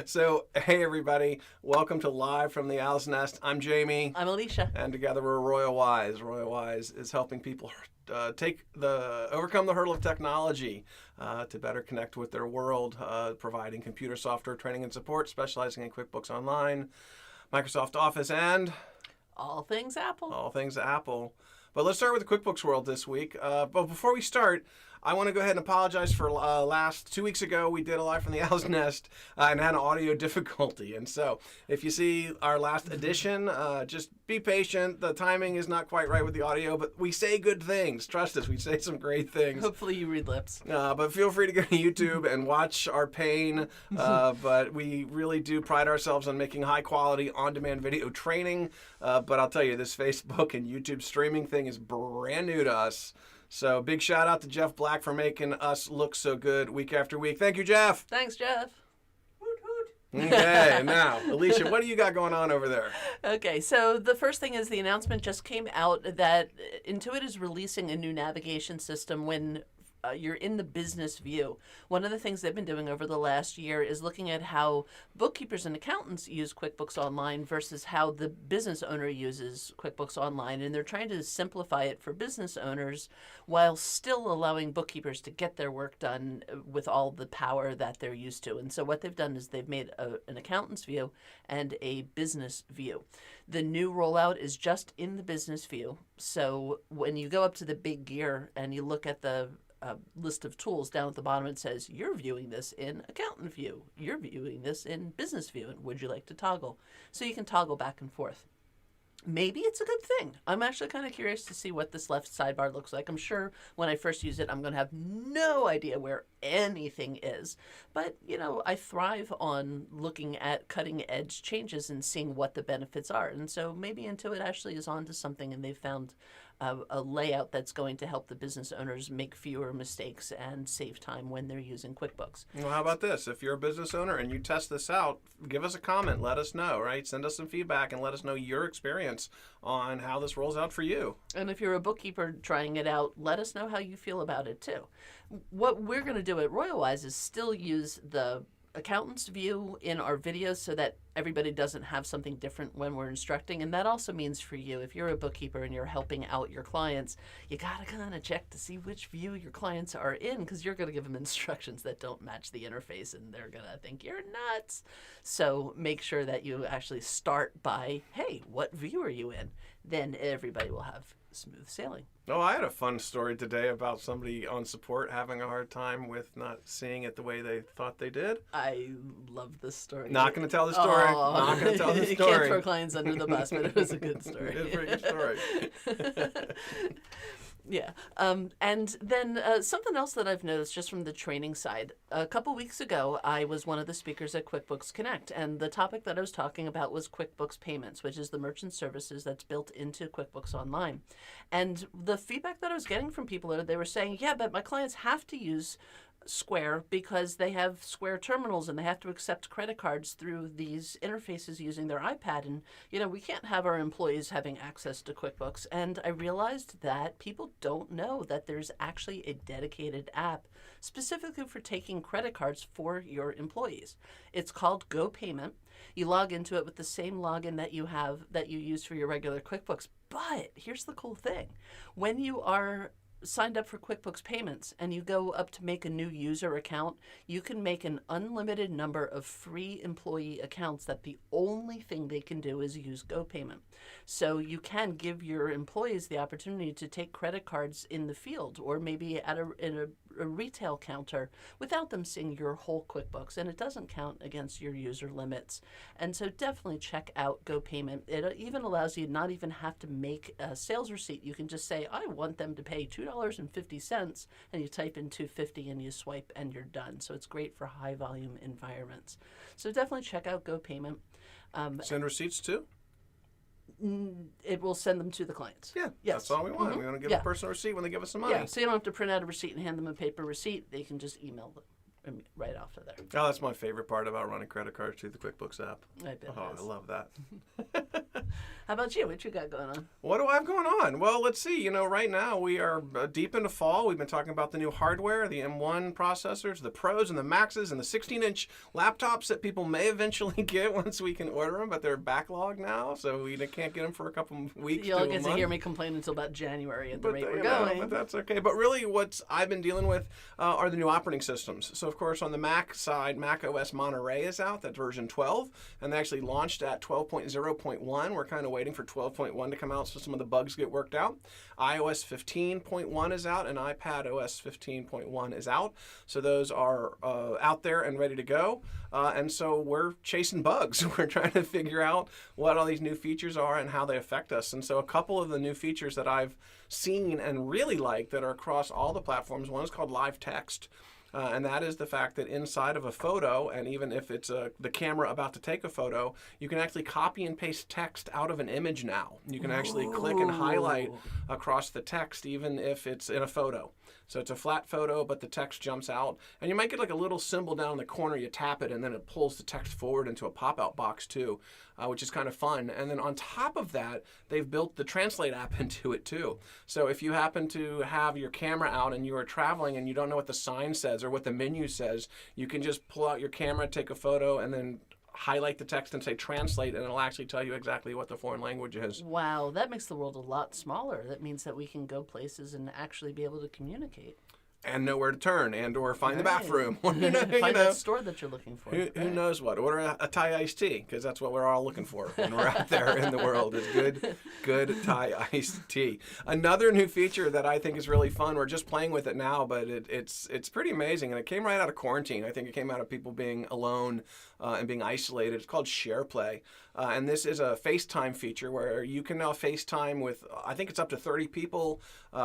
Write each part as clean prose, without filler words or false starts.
So, hey everybody, welcome to Live from the Owl's Nest. I'm Jamie. I'm Alicia. And together we're Royalwise. Royalwise is helping people overcome the hurdle of technology to better connect with their world, providing computer software training and support, specializing in QuickBooks Online, Microsoft Office, and All things Apple. all things Apple. But let's start with the QuickBooks world this week. But before we start, I want to go ahead and apologize for last 2 weeks ago. We did a Live from the Owl's Nest and had an audio difficulty. And so if you see our last edition, just be patient. The timing is not quite right with the audio, but we say good things. Trust us, we say some great things. Hopefully you read lips. But feel free to go to YouTube and watch our pain. But we really do pride ourselves on making high quality on-demand video training. But I'll tell you, this Facebook and YouTube streaming thing is brand new to us. So big shout out to Jeff Black for making us look so good week after week. Thank you, Jeff. Thanks, Jeff. Hoot hoot. Okay, now, Alicia, what do you got going on over there? Okay, so the first thing is the announcement just came out that Intuit is releasing a new navigation system when you're in the business view. One of the things they've been doing over the last year is looking at how bookkeepers and accountants use QuickBooks Online versus how the business owner uses QuickBooks Online. And they're trying to simplify it for business owners while still allowing bookkeepers to get their work done with all the power that they're used to. And so what they've done is they've made an accountant's view and a business view. The new rollout is just in the business view. So when you go up to the big gear and you look at the list of tools, down at the bottom it says you're viewing this in accountant view, you're viewing this in business view, and would you like to toggle? So you can toggle back and forth. Maybe it's a good thing. I'm actually kind of curious to see what this left sidebar looks like. I'm sure when I first use it, I'm going to have no idea where anything is. But, you know, I thrive on looking at cutting edge changes and seeing what the benefits are. And so maybe Intuit actually is onto something and they've found a layout that's going to help the business owners make fewer mistakes and save time when they're using QuickBooks. Well, how about this? If you're a business owner and you test this out, give us a comment. Let us know, right? Send us some feedback and let us know your experience on how this rolls out for you. And if you're a bookkeeper trying it out, let us know how you feel about it too. What we're going to do at Royalwise is still use the accountant's view in our videos so that everybody doesn't have something different when we're instructing. And that also means for you, if you're a bookkeeper and you're helping out your clients, you got to kind of check to see which view your clients are in, because you're going to give them instructions that don't match the interface and they're going to think you're nuts. So make sure that you actually start by, hey, what view are you in? Then everybody will have smooth sailing. Oh, I had a fun story today about somebody on support having a hard time with not seeing it the way they thought they did. I love this story. Not going to tell the story. Oh. Not going to tell the story. You can't throw clients under the bus, but it was a good story. It's a pretty good story. Yeah. And then something else that I've noticed just from the training side. A couple weeks ago, I was one of the speakers at QuickBooks Connect, and the topic that I was talking about was Quickbooks Payments, which is the merchant services that's built into QuickBooks Online. And the feedback that I was getting from people, they were saying, yeah, but my clients have to use Square because they have Square terminals and they have to accept credit cards through these interfaces using their iPad. And, you know, we can't have our employees having access to QuickBooks. And I realized that people don't know that there's actually a dedicated app specifically for taking credit cards for your employees. It's called Go Payment. You log into it with the same login that you use for your regular QuickBooks. But here's the cool thing. When you are signed up for QuickBooks Payments and you go up to make a new user account, you can make an unlimited number of free employee accounts that the only thing they can do is use Go Payment. So you can give your employees the opportunity to take credit cards in the field or maybe at a retail counter without them seeing your whole QuickBooks, and it doesn't count against your user limits. And so definitely check out Go Payment. It even allows you not even have to make a sales receipt. You can just say, I want them to pay $2.50, and you type in $2.50 and you swipe and you're done. So it's great for high volume environments. So definitely check out Go Payment. Send receipts too? It will send them to the clients. Yeah, yes. That's all we want. We want to give a person a receipt when they give us some money. Yeah, so you don't have to print out a receipt and hand them a paper receipt. They can just email them right off of there. Oh, that's my favorite part about running credit cards through the QuickBooks app. I bet Oh, I love that. How about you? What you got going on? What do I have going on? Well, let's see. Right now we are deep into fall. We've been talking about the new hardware, the M1 processors, the Pros and the Maxes, and the 16-inch laptops that people may eventually get once we can order them, but they're backlogged now, so we can't get them for a couple weeks You'll to a get month. to hear me complain until about January at the rate we're you know, going. but that's okay. But really, what I've been dealing with are the new operating systems. So, of course, on the Mac side, Mac OS Monterey is out. That's version 12, and they actually launched at 12.0.1. We're kind of waiting for 12.1 to come out so some of the bugs get worked out. iOS 15.1 is out, and iPad OS 15.1 is out. So those are out there and ready to go. And so we're chasing bugs. We're trying to figure out what all these new features are and how they affect us. And so a couple of the new features that I've seen and really like that are across all the platforms, one is called Live Text. And that is the fact that inside of a photo, and even if it's the camera about to take a photo, you can actually copy and paste text out of an image now. You can actually click and highlight across the text even if it's in a photo. So it's a flat photo, but the text jumps out. And you might get like a little symbol down in the corner. You tap it, and then it pulls the text forward into a pop-out box too, which is kind of fun. And then on top of that, they've built the Translate app into it too. So if you happen to have your camera out and you are traveling and you don't know what the sign says or what the menu says, you can just pull out your camera, take a photo, and then highlight the text and say translate, and it'll actually tell you exactly what the foreign language is. Wow, that makes the world a lot smaller. That means that we can go places and actually be able to communicate. And know where to turn, and or find the Right. bathroom. Find that store that you're looking for. Who knows what? Order a Thai iced tea, because that's what we're all looking for when we're out there in the world, is good Thai iced tea. Another new feature that I think is really fun, we're just playing with it now, but it's pretty amazing, and it came right out of quarantine. I think it came out of people being alone and being isolated. It's called Share Play. And this is a FaceTime feature where you can now FaceTime with, I think it's up to 30 people.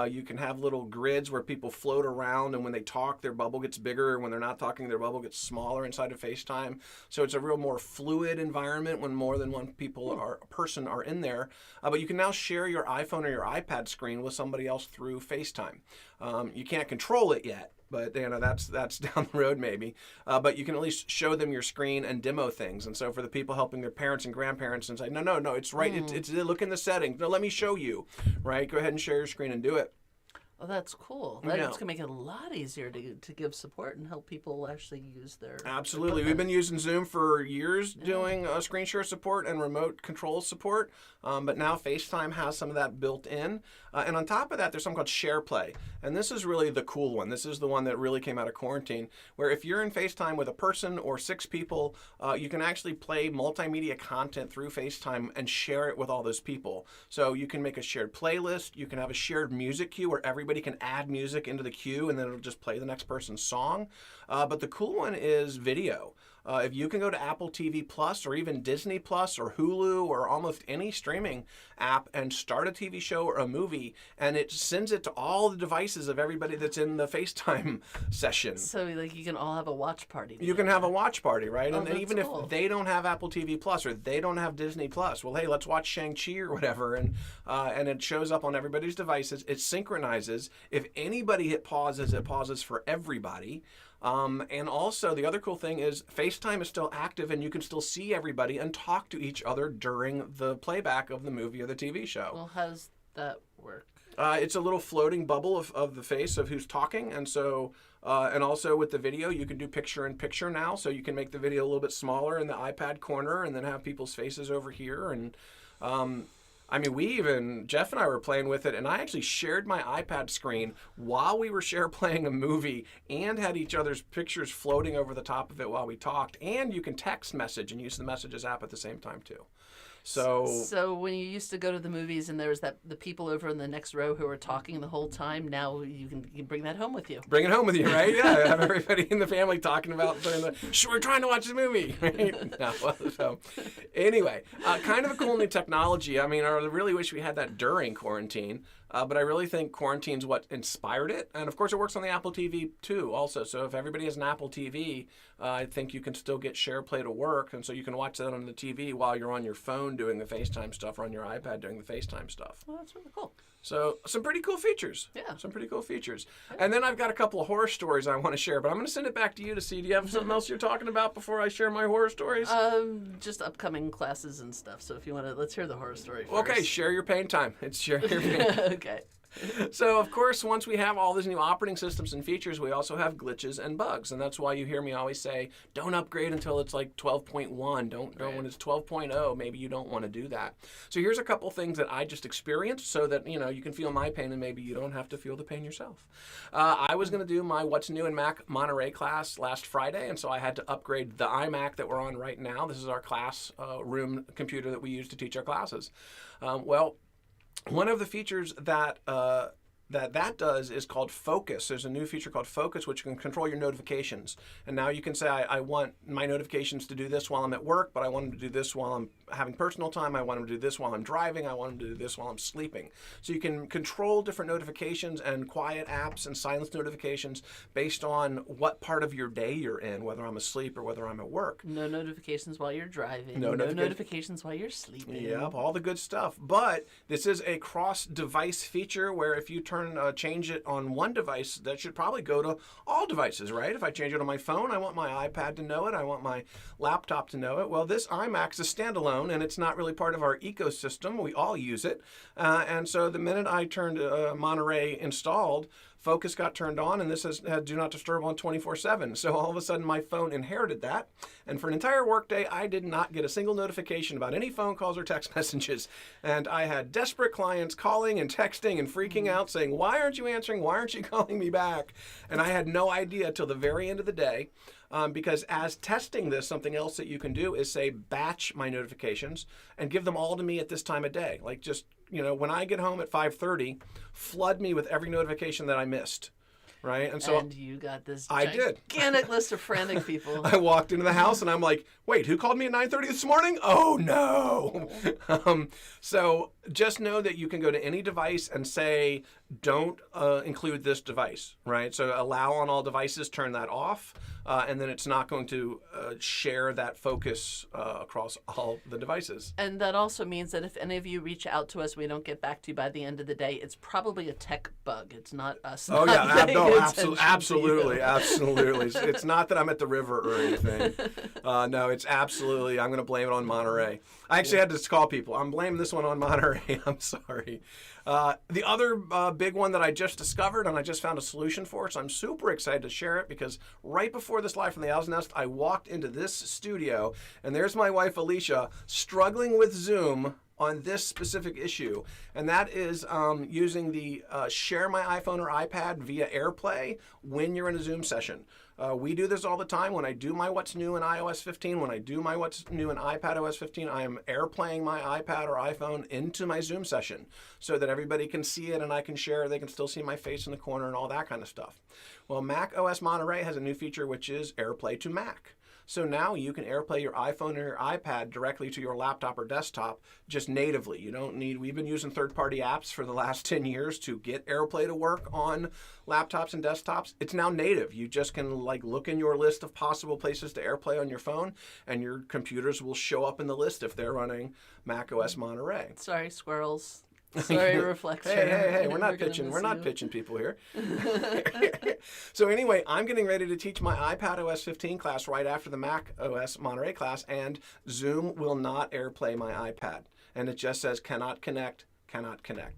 You can have little grids where people float around, and when they talk, their bubble gets bigger. When they're not talking, their bubble gets smaller inside of FaceTime. So it's a real more fluid environment when more than one person are in there. But you can now share your iPhone or your iPad screen with somebody else through FaceTime. You can't control it yet, but that's down the road maybe. But you can at least show them your screen and demo things. And so for the people helping their parents and grandparents and say, no, it's right. It's look in the settings. No, let me show you. Right? Go ahead and share your screen and do it. Oh, that's cool. That's going to make it a lot easier to give support and help people actually use their... Absolutely. We've been using Zoom for years doing screen share support and remote control support, but now FaceTime has some of that built in. And on top of that, there's something called Share Play. And this is really the cool one. This is the one that really came out of quarantine, where if you're in FaceTime with a person or 6 people, you can actually play multimedia content through FaceTime and share it with all those people. So you can make a shared playlist. You can have a shared music queue where everybody can add music into the queue, and then it'll just play the next person's song. But the cool one is video. If you can go to Apple TV Plus or even Disney Plus or Hulu or almost any streaming app and start a TV show or a movie, and it sends it to all the devices of everybody that's in the FaceTime session. So like you can all have a watch party together. You can have a watch party, right? Oh, And even that's cool. if they don't have Apple TV Plus or they don't have Disney Plus, well, hey, let's watch Shang-Chi or whatever, and it shows up on everybody's devices. It synchronizes. If anybody hit pauses, it pauses for everybody. And also, the other cool thing is FaceTime is still active, and you can still see everybody and talk to each other during the playback of the movie or the TV show. Well, how does that work? It's a little floating bubble of the face of who's talking, and so and also with the video, you can do picture-in-picture now, so you can make the video a little bit smaller in the iPad corner, and then have people's faces over here, and I mean, Jeff and I were playing with it, and I actually shared my iPad screen while we were playing a movie and had each other's pictures floating over the top of it while we talked. And you can text message and use the Messages app at the same time, too. So when you used to go to the movies and there was the people over in the next row who were talking the whole time, now you can bring that home with you. Bring it home with you, right? Yeah, have everybody in the family talking about we're trying to watch the movie, right? No, so anyway, kind of a cool new technology. I mean, I really wish we had that during quarantine. But I really think quarantine's what inspired it. And of course, it works on the Apple TV too, also. So if everybody has an Apple TV, I think you can still get SharePlay to work. And so you can watch that on the TV while you're on your phone doing the FaceTime stuff or on your iPad doing the FaceTime stuff. Well, that's really cool. So some pretty cool features. Yeah. Some pretty cool features. And then I've got a couple of horror stories I want to share, but I'm going to send it back to you to see. Do you have something else you're talking about before I share my horror stories? Just upcoming classes and stuff. So if you want to, let's hear the horror story first. Okay, share your pain time. It's share your pain. Okay. So, of course, once we have all these new operating systems and features, we also have glitches and bugs. And that's why you hear me always say, don't upgrade until it's like 12.1. Don't when it's 12.0, maybe you don't want to do that. So here's a couple things that I just experienced so that, you can feel my pain and maybe you don't have to feel the pain yourself. I was going to do my What's New in Mac Monterey class last Friday, and so I had to upgrade the iMac that we're on right now. This is our class room computer that we use to teach our classes. One of the features that does is called Focus. There's a new feature called Focus, which can control your notifications. And now you can say, I want my notifications to do this while I'm at work, but I want them to do this while I'm having personal time. I want them to do this while I'm driving. I want them to do this while I'm sleeping. So you can control different notifications and quiet apps and silence notifications based on what part of your day you're in, whether I'm asleep or whether I'm at work. No notifications while you're driving. No notifications while you're sleeping. Yep, all the good stuff. But this is a cross-device feature where if you change it on one device, that should probably go to all devices, right? If I change it on my phone, I want my iPad to know it. I want my laptop to know it. Well, this iMac's a standalone, and it's not really part of our ecosystem. We all use it. And so the minute I turned Monterey installed, Focus got turned on, and this had Do Not Disturb on 24/7. So all of a sudden, my phone inherited that. And for an entire workday, I did not get a single notification about any phone calls or text messages. And I had desperate clients calling and texting and freaking out, saying, why aren't you answering? Why aren't you calling me back? And I had no idea till the very end of the day. Because as testing this, something else that you can do is say, batch my notifications and give them all to me at this time of day. Like just, when I get home at 5:30, flood me with every notification that I missed. Right? And so you got this gigantic list of frantic people. I walked into the house and I'm like, wait, who called me at 9:30 this morning? Oh, no. So just know that you can go to any device and say, don't include this device, right? So allow on all devices, turn that off, and then it's not going to share that focus across all the devices. And that also means that if any of you reach out to us, we don't get back to you by the end of the day, it's probably a tech bug. It's not us. Oh, yeah. Absolutely. It's not that I'm at the river or anything. No, it's absolutely, I'm going to blame it on Monterey. I actually had to call people. I'm blaming this one on Monterey. I'm sorry. The other big one that I just discovered and I just found a solution for, so I'm super excited to share it because right before this Live from the Owl's Nest, I walked into this studio and there's my wife Alicia struggling with Zoom on this specific issue, and that is using the share my iPhone or iPad via AirPlay when you're in a Zoom session. We do this all the time. When I do my What's New in iOS 15, when I do my What's New in iPadOS 15, I am AirPlaying my iPad or iPhone into my Zoom session so that everybody can see it and I can share. They can still see my face in the corner and all that kind of stuff. Well, Mac OS Monterey has a new feature, which is AirPlay to Mac. So now you can AirPlay your iPhone or your iPad directly to your laptop or desktop just natively. You don't need, we've been using third-party apps for the last 10 years to get AirPlay to work on laptops and desktops. It's now native. You just can look in your list of possible places to AirPlay on your phone and your computers will show up in the list if they're running Mac OS Monterey. Sorry, squirrels. Sorry, Reflection. Hey, we're not pitching people here. So anyway, I'm getting ready to teach my iPadOS 15 class right after the Mac OS Monterey class, and Zoom will not AirPlay my iPad. And it just says cannot connect.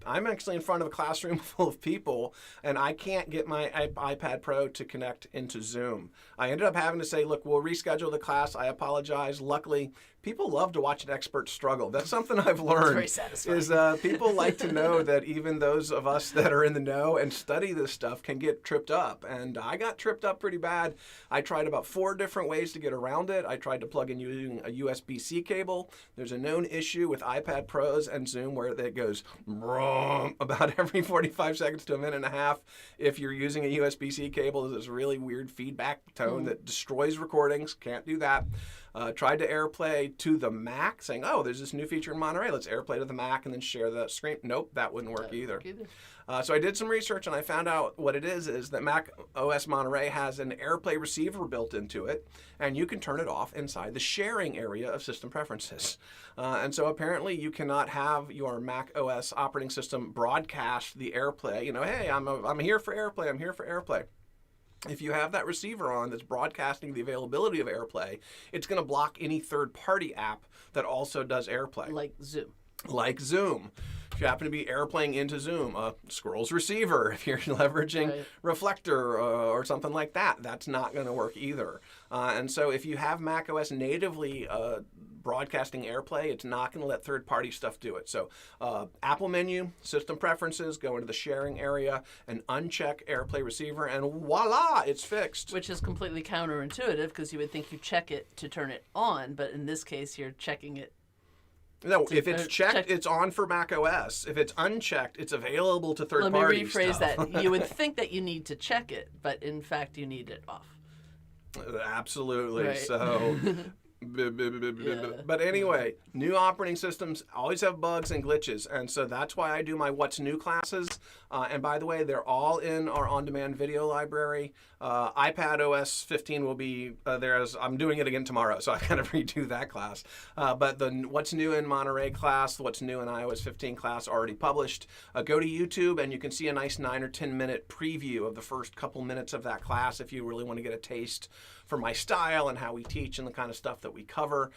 I'm actually in front of a classroom full of people, and I can't get my iPad Pro to connect into Zoom. I ended up having to say, look, we'll reschedule the class. I apologize. Luckily, people love to watch an expert struggle. That's something I've learned. It's very satisfying. Is people like to know that even those of us that are in the know and study this stuff can get tripped up. And I got tripped up pretty bad. I tried about 4 different ways to get around it. I tried to plug in using a USB-C cable. There's a known issue with iPad Pros and Zoom where it goes about every 45 seconds to a minute and a half. If you're using a USB-C cable, there's this really weird feedback tone that destroys recordings. Can't do that. Tried to AirPlay to the Mac, saying, oh, there's this new feature in Monterey. Let's AirPlay to the Mac and then share the screen. Nope, that wouldn't work either. So I did some research and I found out what it is that Mac OS Monterey has an AirPlay receiver built into it, and you can turn it off inside the sharing area of system preferences. And so apparently you cannot have your Mac OS operating system broadcast the AirPlay. You know, hey, I'm here for AirPlay. I'm here for AirPlay. If you have that receiver on that's broadcasting the availability of AirPlay, it's going to block any third-party app that also does AirPlay. Like Zoom. If you happen to be AirPlaying into Zoom, Squirrel's receiver, if you're leveraging Reflector or something like that, that's not going to work either. And so if you have macOS natively broadcasting AirPlay, it's not going to let third-party stuff do it. So Apple menu, system preferences, go into the sharing area, and uncheck AirPlay receiver, and voila, it's fixed. Which is completely counterintuitive because you would think you check it to turn it on, but in this case, you're checking it. No, if it's checked, it's on for Mac OS. If it's unchecked, it's available to third party stuff. Let me rephrase that. You would think that you need to check it, but in fact, you need it off. Absolutely. Right. So, but anyway, new operating systems always have bugs and glitches, and so that's why I do my What's New classes. And by the way, they're all in our on-demand video library. iPad OS 15 will be there as I'm doing it again tomorrow, so I kind of redo that class. But the What's New in Monterey class, the What's New in iOS 15 class already published. Go to YouTube and you can see a nice 9 or 10 minute preview of the first couple minutes of that class if you really want to get a taste for my style and how we teach and the kind of stuff that we cover.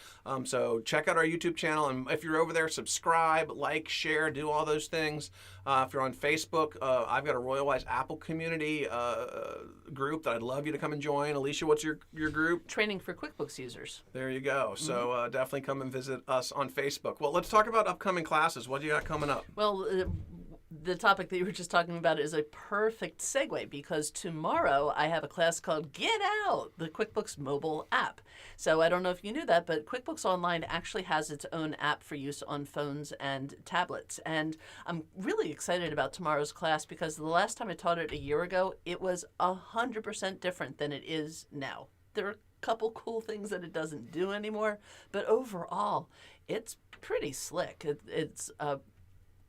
So check out our YouTube channel, and if you're over there, subscribe, like, share, do all those things. If you're on Facebook, I've got a Royalwise Apple community group that I'd love you to come and join. Alicia, what's your group? Training for QuickBooks users. There you go. So definitely come and visit us on Facebook. Well, let's talk about upcoming classes. What do you got coming up? Well, the topic that you were just talking about is a perfect segue because tomorrow I have a class called Get Out, the QuickBooks mobile app. So I don't know if you knew that, but QuickBooks Online actually has its own app for use on phones and tablets. And I'm really excited about tomorrow's class because the last time I taught it a year ago, it was 100% different than it is now. There are a couple cool things that it doesn't do anymore, but overall, it's pretty slick. It's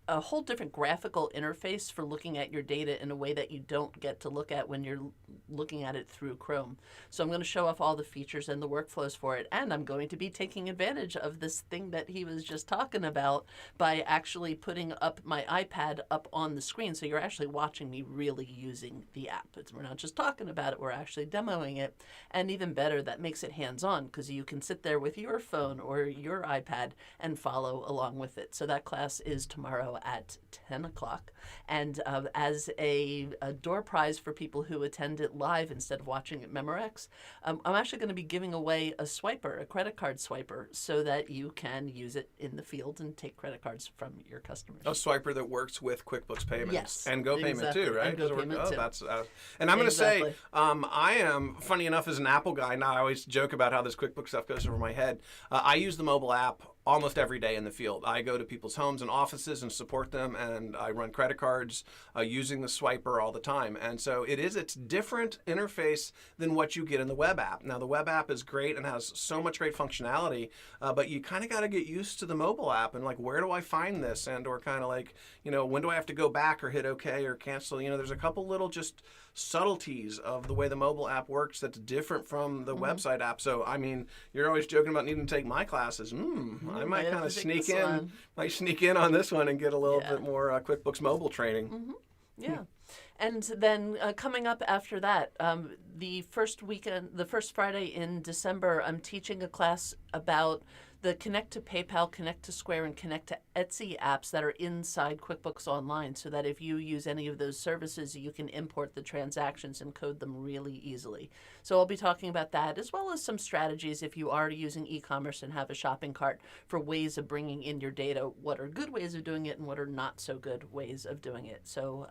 a whole different graphical interface for looking at your data in a way that you don't get to look at when you're looking at it through Chrome. So I'm going to show off all the features and the workflows for it, and I'm going to be taking advantage of this thing that he was just talking about by actually putting up my iPad up on the screen. So you're actually watching me really using the app. We're not just talking about it, we're actually demoing it. And even better, that makes it hands-on because you can sit there with your phone or your iPad and follow along with it. So that class is tomorrow at 10 o'clock. And as a door prize for people who attend it live instead of watching it Memorex, I'm actually going to be giving away a swiper, a credit card swiper, so that you can use it in the field and take credit cards from your customers. A swiper that works with Quickbooks Payments. Yes. And GoPayment too, right? And GoPayment too. That's, and I'm going to say, I am, funny enough, as an Apple guy, now I always joke about how this QuickBooks stuff goes over my head. I use the mobile app almost every day in the field. I go to people's homes and offices and support them, and I run credit cards using the swiper all the time. And so it's different interface than what you get in the web app. Now, the web app is great and has so much great functionality, but you kind of got to get used to the mobile app and like, where do I find this? And or kind of like, when do I have to go back or hit OK or cancel? There's a couple little just subtleties of the way the mobile app works that's different from the website app. So, I mean, you're always joking about needing to take my classes. I might kind of sneak in on this one and get a little bit more QuickBooks mobile training. Yeah. And then coming up after that, the first Friday in December, I'm teaching a class about the Connect to PayPal, Connect to Square, and Connect to Etsy apps that are inside QuickBooks Online so that if you use any of those services, you can import the transactions and code them really easily. So I'll be talking about that as well as some strategies if you are using e-commerce and have a shopping cart for ways of bringing in your data, what are good ways of doing it and what are not so good ways of doing it. So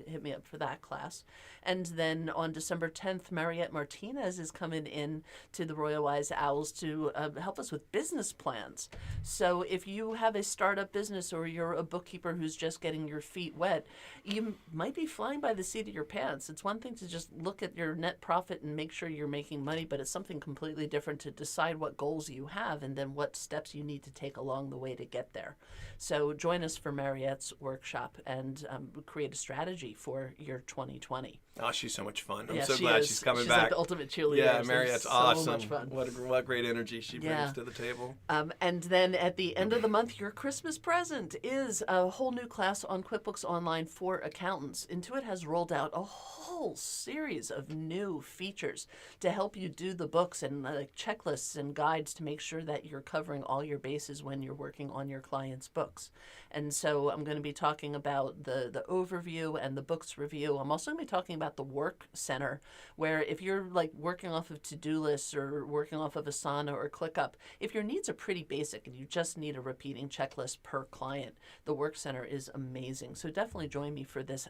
hit me up for that class. And then on December 10th, Mariette Martinez is coming in to the Royalwise OWLS to help us with business plans. So if you have a startup business or you're a bookkeeper who's just getting your feet wet, you might be flying by the seat of your pants. It's one thing to just look at your net profit and make sure you're making money, but it's something completely different to decide what goals you have and then what steps you need to take along the way to get there. So join us for Mariette's workshop and create a strategy for your 2020. Oh, she's so much fun. I'm Yeah, so she glad is. she's coming She's back. like the ultimate cheerleader. Yeah, It's Mariette's so awesome. much fun. What great energy she brings to the table. And then at the end of the month, your Christmas present is a whole new class on QuickBooks Online for accountants. Intuit has rolled out a whole series of new features to help you do the books and checklists and guides to make sure that you're covering all your bases when you're working on your clients' books. And so I'm going to be talking about the overview and the books review. I'm also going to be talking about the work center, where if you're like working off of to-do lists or working off of Asana or ClickUp, if your needs are pretty basic and you just need a repeating checklist per client, the work center is amazing. So definitely join me for this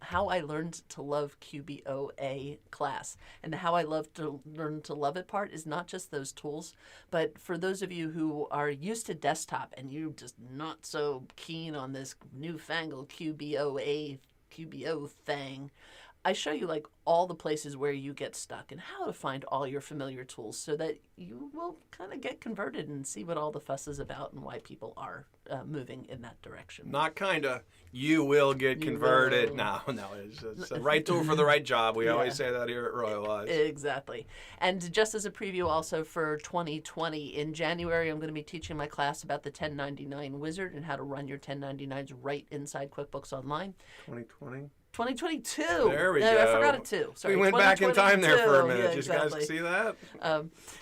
How I Learned to Love QBOA class. And the How I Learned to Love It part is not just those tools, but for those of you who are used to desktop and you're just not so keen on this newfangled QBO thing, I show you like all the places where you get stuck and how to find all your familiar tools so that you will kind of get converted and see what all the fuss is about and why people are moving in that direction. Not kinda. You will get converted. will. No, it's the right tool for the right job. We always say that here at Royalwise. Exactly. And just as a preview also for 2020, in January, I'm going to be teaching my class about the 1099 wizard and how to run your 1099s right inside QuickBooks Online. 2020. 2022. There we No, go. I forgot it too. Sorry. We went back in time there for a minute. Yeah, Did exactly. you guys see that?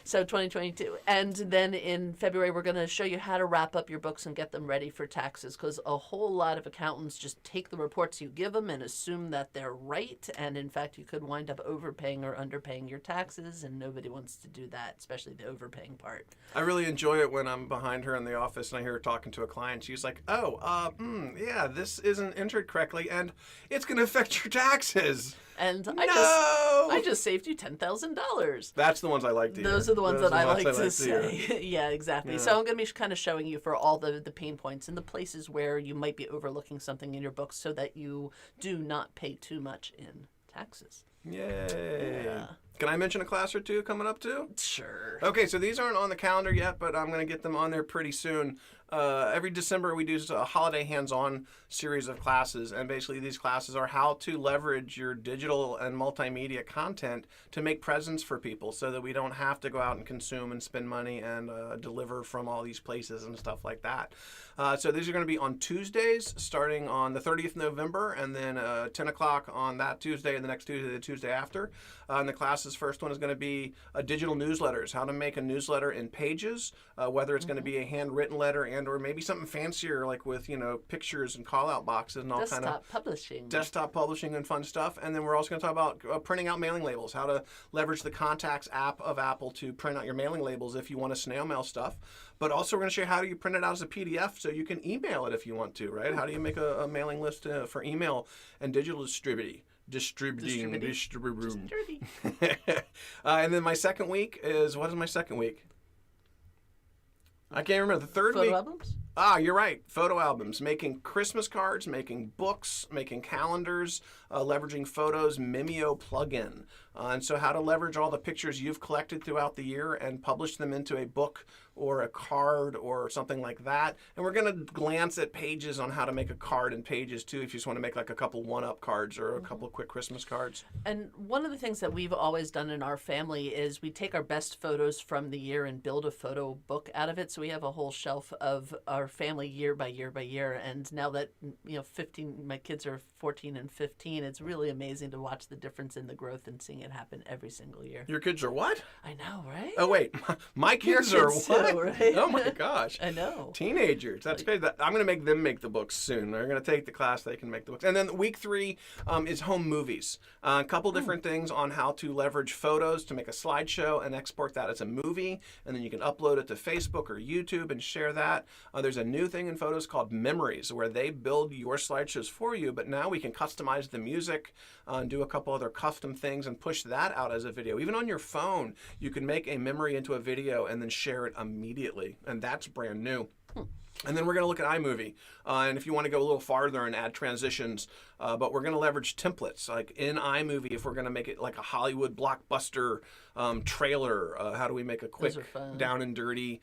So 2022. And then in February, we're going to show you how to wrap up your books and get them ready for taxes, because a whole lot of accountants just take the reports you give them and assume that they're right. And in fact, you could wind up overpaying or underpaying your taxes, and nobody wants to do that, especially the overpaying part. I really enjoy it when I'm behind her in the office and I hear her talking to a client. She's like, yeah, this isn't entered correctly, and it's going to affect your taxes. And No! I just saved you $10,000. That's the ones I like to hear. Those are the ones that I like to hear. say. Yeah, exactly. Yeah. So I'm going to be kind of showing you for all the pain points and the places where you might be overlooking something in your books so that you do not pay too much in taxes. Yay. Yeah. Can I mention a class or two coming up too? Sure. Okay, so these aren't on the calendar yet, but I'm going to get them on there pretty soon. Every December we do a holiday hands-on series of classes, and basically these classes are how to leverage your digital and multimedia content to make presents for people so that we don't have to go out and consume and spend money and deliver from all these places and stuff like that. So these are going to be on Tuesdays starting on the 30th of November, and then 10 o'clock on that Tuesday and the next Tuesday, the Tuesday after. And the class's first one is going to be digital newsletters, how to make a newsletter in Pages, whether it's going to be a handwritten letter and or maybe something fancier like with, pictures and call-out boxes and all kind of desktop publishing and fun stuff. And then we're also going to talk about printing out mailing labels, how to leverage the Contacts app of Apple to print out your mailing labels if you want to snail mail stuff. But also we're going to show you how do you print it out as a PDF so you can email it if you want to, right? How do you make a mailing list for email and digital distributing. And then my second week is, what is my second week? I can't remember. The third week. Photo albums? You're right. Photo albums, making Christmas cards, making books, making calendars, leveraging Photos Mimeo plugin. And so how to leverage all the pictures you've collected throughout the year and publish them into a book or a card or something like that. And we're going to glance at Pages on how to make a card in Pages too, if you just want to make like a couple one-up cards or a couple quick Christmas cards. And one of the things that we've always done in our family is we take our best photos from the year and build a photo book out of it. So we have a whole shelf of our family year by year by year. And now that, 15, my kids are 14 and 15, it's really amazing to watch the difference in the growth and seeing it happen every single year. Your kids are what? I know, right? Oh, wait. My kids Your are kids what? too, right? Oh, my gosh. I know. Teenagers. That's great. I'm going to make them make the books soon. They're going to take the class. They can make the books. And then week 3 is home movies. A couple different things on how to leverage photos to make a slideshow and export that as a movie. And then you can upload it to Facebook or YouTube and share that. There's a new thing in Photos called Memories, where they build your slideshows for you. But now we can customize the music and do a couple other custom things and push that out as a video. Even on your phone, you can make a memory into a video and then share it immediately. immediately, and that's brand new. And then we're going to look at iMovie, and if you want to go a little farther and add transitions, but we're going to leverage templates. Like in iMovie, if we're going to make it like a Hollywood blockbuster trailer, how do we make a quick, down and dirty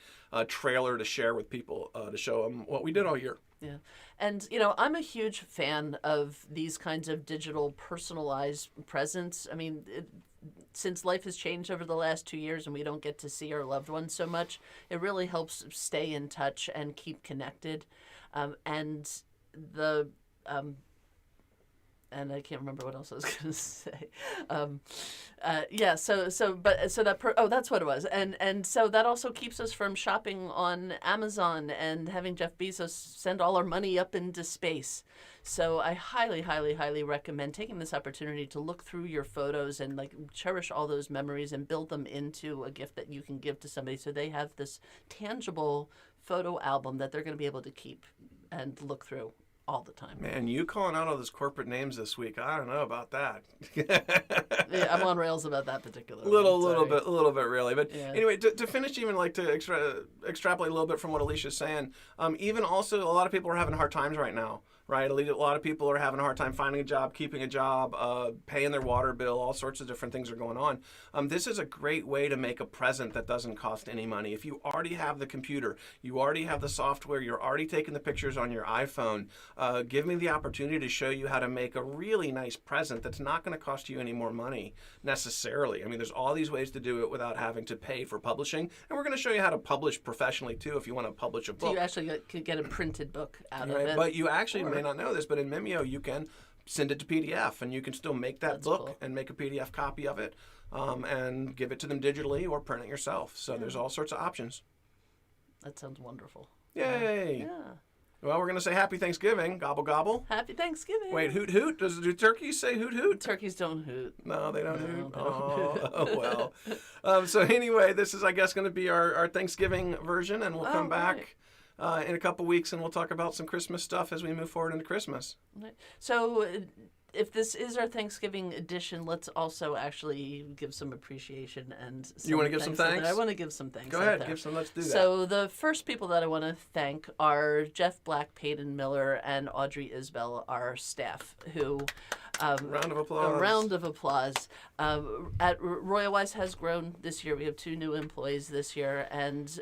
trailer to share with people to show them what we did all year? Yeah. And, I'm a huge fan of these kinds of digital personalized presents. I mean, since life has changed over the last 2 years and we don't get to see our loved ones so much, it really helps stay in touch and keep connected. And I can't remember what else I was going to say. That's what it was. And so that also keeps us from shopping on Amazon and having Jeff Bezos send all our money up into space. So I highly, highly, highly recommend taking this opportunity to look through your photos and cherish all those memories and build them into a gift that you can give to somebody so they have this tangible photo album that they're going to be able to keep and look through all the time. Man, you calling out all those corporate names this week, I don't know about that. Yeah, I'm on rails about that particular a little bit really. But yeah. Anyway, to finish, even to extrapolate a little bit from what Alicia's saying, even also a lot of people are having hard times right now. Right, a lot of people are having a hard time finding a job, keeping a job, paying their water bill. All sorts of different things are going on. This is a great way to make a present that doesn't cost any money. If you already have the computer, you already have the software, you're already taking the pictures on your iPhone, give me the opportunity to show you how to make a really nice present that's not going to cost you any more money necessarily. I mean, there's all these ways to do it without having to pay for publishing, and we're going to show you how to publish professionally too if you want to publish a book. So you actually could get a printed book out of right, it. but you actually may not know this, but in Mimeo you can send it to PDF, and you can still make that book cool. and make a PDF copy of it, and give it to them digitally or print it yourself. So there's all sorts of options. That sounds wonderful. Yay! Yeah. Well, we're going to say Happy Thanksgiving. Gobble, gobble. Happy Thanksgiving. Wait, hoot, hoot. Do turkeys say hoot, hoot? Turkeys don't hoot. No, they don't hoot. They don't. Oh, well. So anyway, this is, I guess, going to be our Thanksgiving version, and we'll come back in a couple weeks, and we'll talk about some Christmas stuff as we move forward into Christmas. So if this is our Thanksgiving edition, let's also actually give some appreciation and you want to give some thanks? I want to give some thanks. Go ahead, give some. Let's do that. So the first people that I want to thank are Jeff Black, Peyton Miller, and Audrey Isbell, our staff, who round of applause. A round of applause. At Royalwise has grown this year. We have 2 new employees this year, and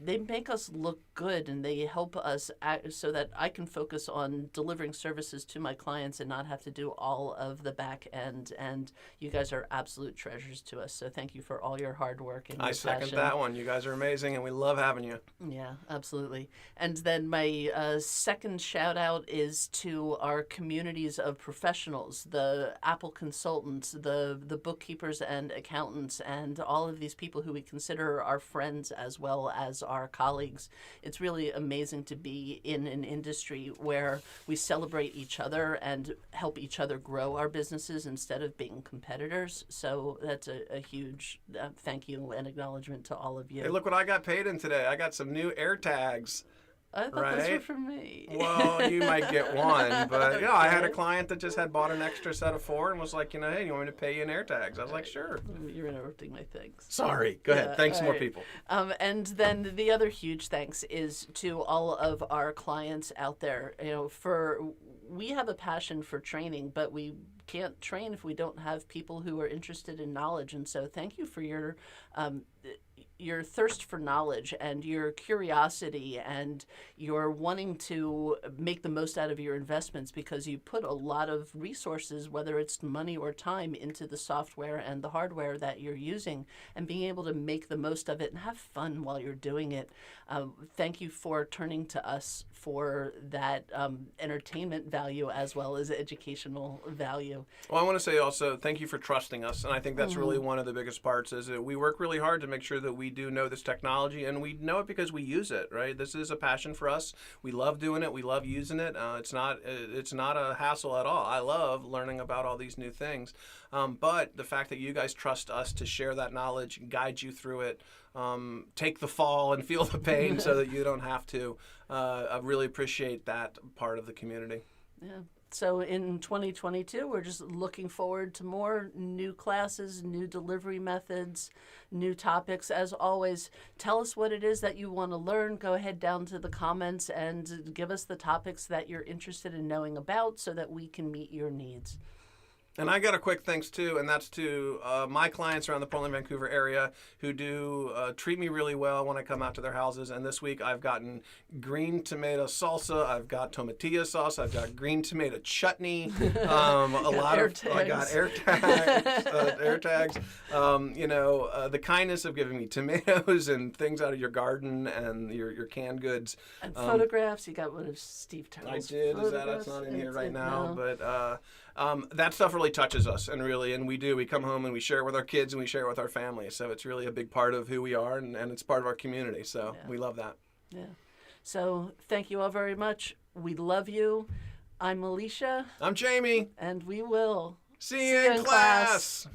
they make us look good, and they help us so that I can focus on delivering services to my clients and not have to do all of the back end. And you guys are absolute treasures to us. So thank you for all your hard work and your passion. I second that one. You guys are amazing, and we love having you. Yeah, absolutely. And then my second shout out is to our communities of professionals, the Apple consultants, the bookkeepers and accountants, and all of these people who we consider our friends as well as our colleagues. It's really amazing to be in an industry where we celebrate each other and help each other grow our businesses instead of being competitors. So that's a huge thank you and acknowledgement to all of you. Hey, look what I got paid in today. I got some new AirTags. I thought those were for me. Well, you might get one, but yeah, I had a client that just had bought an extra set of 4 and was like, hey, you want me to pay you in AirTags? I was like, sure. You're interrupting my thanks. Sorry. Go ahead. Thanks more people. And then the other huge thanks is to all of our clients out there. We have a passion for training, but we can't train if we don't have people who are interested in knowledge. And so thank you for your thirst for knowledge and your curiosity and your wanting to make the most out of your investments, because you put a lot of resources, whether it's money or time, into the software and the hardware that you're using, and being able to make the most of it and have fun while you're doing it. Thank you for turning to us for that entertainment value as well as educational value. Well, I want to say also thank you for trusting us, and I think that's really one of the biggest parts is that we work really hard to make sure that we do know this technology, and we know it because we use it, right? This is a passion for us. We love doing it. We love using it. It's not a hassle at all. I love learning about all these new things. But the fact that you guys trust us to share that knowledge, guide you through it, take the fall and feel the pain so that you don't have to, I really appreciate that part of the community. Yeah. So in 2022, we're just looking forward to more new classes, new delivery methods, new topics. As always, tell us what it is that you want to learn. Go ahead down to the comments and give us the topics that you're interested in knowing about so that we can meet your needs. And I got a quick thanks too, and that's to my clients around the Portland, Vancouver area who do treat me really well when I come out to their houses. And this week I've gotten green tomato salsa, I've got tomatilla sauce, I've got green tomato chutney, I got air tags. The kindness of giving me tomatoes and things out of your garden and your canned goods. And photographs. You got one of Steve Turtle's I did. That's not in here right now, but. That stuff really touches us, and we come home and we share it with our kids and we share it with our family. So it's really a big part of who we are, and it's part of our community. So we love that. Yeah. So thank you all very much. We love you. I'm Alicia. I'm Jamie. And we will see you in class.